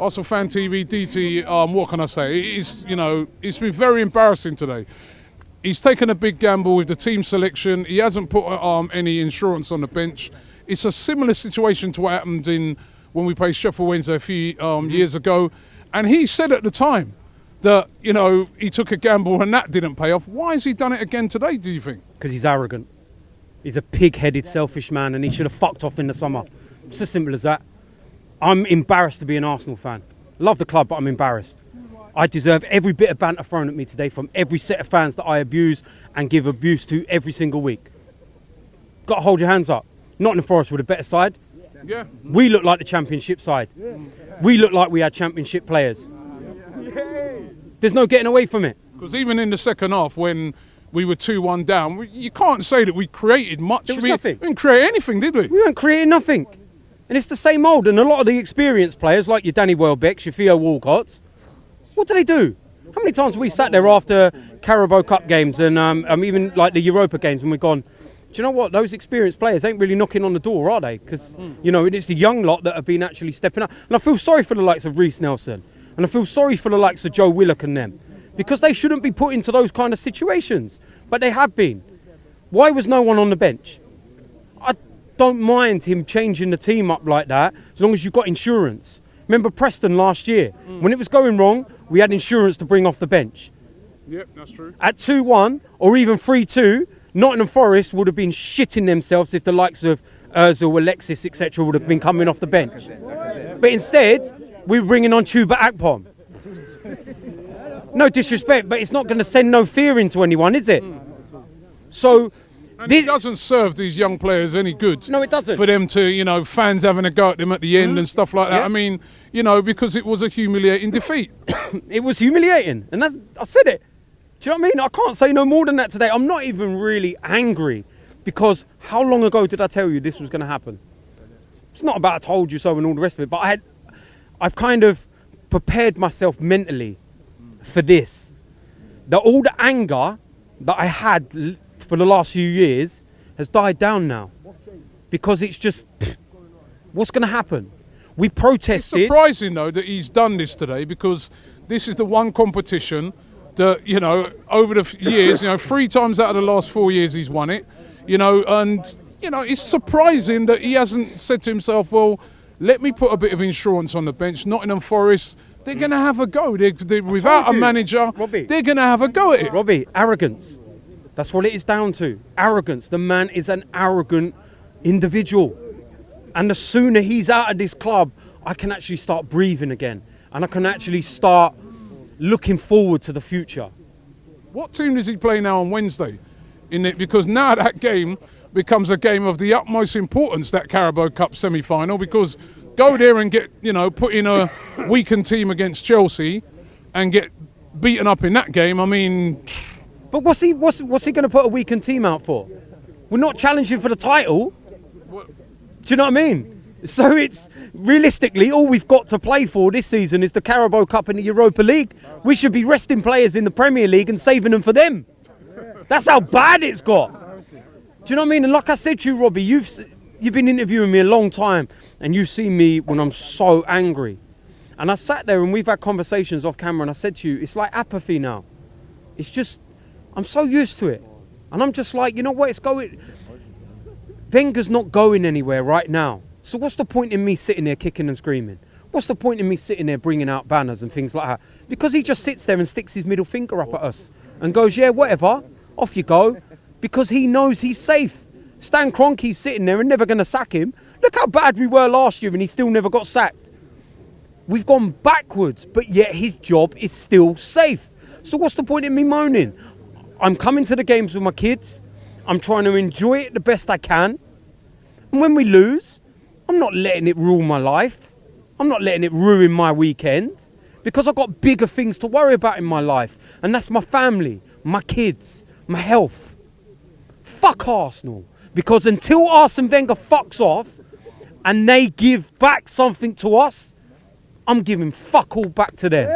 ArsenalFanTV, DT, what can I say? It's been very embarrassing today. He's taken a big gamble with the team selection. He hasn't put any insurance on the bench. It's a similar situation to what happened when we played Sheffield Wednesday a few years ago. And he said at the time that, he took a gamble and that didn't pay off. Why has he done it again today, do you think? Because he's arrogant. He's a pig-headed, selfish man, and he should have fucked off in the summer. It's as simple as that. I'm embarrassed to be an Arsenal fan. Love the club, but I'm embarrassed. I deserve every bit of banter thrown at me today from every set of fans that I abuse and give abuse to every single week. Got to hold your hands up. Nottingham Forest were the better side. Yeah. We look like the championship side. We look like we had championship players. There's no getting away from it. Because even in the second half, when we were 2-1 down, you can't say that we created much. There was nothing. We didn't create anything, did we? We weren't creating nothing. And it's the same old. And a lot of the experienced players, like your Danny Welbecks, your Theo Walcotts, what do they do? How many times have we sat there after Carabao Cup games and even like the Europa games and we've gone, do you know what? Those experienced players ain't really knocking on the door, are they? Because, it's the young lot that have been actually stepping up. And I feel sorry for the likes of Reece Nelson. And I feel sorry for the likes of Joe Willock and them. Because they shouldn't be put into those kind of situations. But they have been. Why was no one on the bench? I don't mind him changing the team up like that, as long as you've got insurance. Remember Preston last year? When it was going wrong, we had insurance to bring off the bench. Yep, that's true. At 2-1 or even 3-2, Nottingham Forest would have been shitting themselves if the likes of Ozil, Alexis, etc. would have been coming off the bench. But instead, we were bringing on Chuba Akpom. No disrespect, but it's not going to send no fear into anyone, is it? So, and it doesn't serve these young players any good. No, it doesn't. For them to, fans having a go at them at the end and stuff like that. Yeah. I mean, because it was a humiliating defeat. It was humiliating, and I said it. Do you know what I mean? I can't say no more than that today. I'm not even really angry, because how long ago did I tell you this was going to happen? It's not about I told you so and all the rest of it, but I've kind of prepared myself mentally for this. That all the anger that I had for the last few years has died down now, because it's just, what's going to happen? We protested. It's surprising though that he's done this today, because this is the one competition that, over the years, 3 times out of the last 4 years he's won it, and it's surprising that he hasn't said to himself, well, let me put a bit of insurance on the bench. Nottingham Forest, they're going to have a go. They're without a manager, Robbie, they're going to have a go at it. Robbie, arrogance. That's what it is down to. Arrogance. The man is an arrogant individual. And the sooner he's out of this club, I can actually start breathing again. And I can actually start looking forward to the future. What team does he play now on Wednesday? Because now that game becomes a game of the utmost importance, that Carabao Cup semi-final, because go there and get, put in a weakened team against Chelsea and get beaten up in that game. I mean, but what's he going to put a weakened team out for? We're not challenging for the title. Do you know what I mean? So it's realistically all we've got to play for this season is the Carabao Cup and the Europa League. We should be resting players in the Premier League and saving them for them. That's how bad it's got. Do you know what I mean? And like I said to you, Robbie, you've been interviewing me a long time, and you've seen me when I'm so angry. And I sat there and we've had conversations off camera, and I said to you, it's like apathy now. It's just, I'm so used to it. And I'm just like, you know what, it's going... Wenger's not going anywhere right now. So what's the point in me sitting there kicking and screaming? What's the point in me sitting there bringing out banners and things like that? Because he just sits there and sticks his middle finger up at us and goes, yeah, whatever, off you go. Because he knows he's safe. Stan Kroenke's sitting there and never going to sack him. Look how bad we were last year and he still never got sacked. We've gone backwards, but yet his job is still safe. So what's the point in me moaning? I'm coming to the games with my kids. I'm trying to enjoy it the best I can. And when we lose, I'm not letting it rule my life. I'm not letting it ruin my weekend, because I've got bigger things to worry about in my life. And that's my family, my kids, my health. Fuck Arsenal. Because until Arsene Wenger fucks off and they give back something to us, I'm giving fuck all back to them.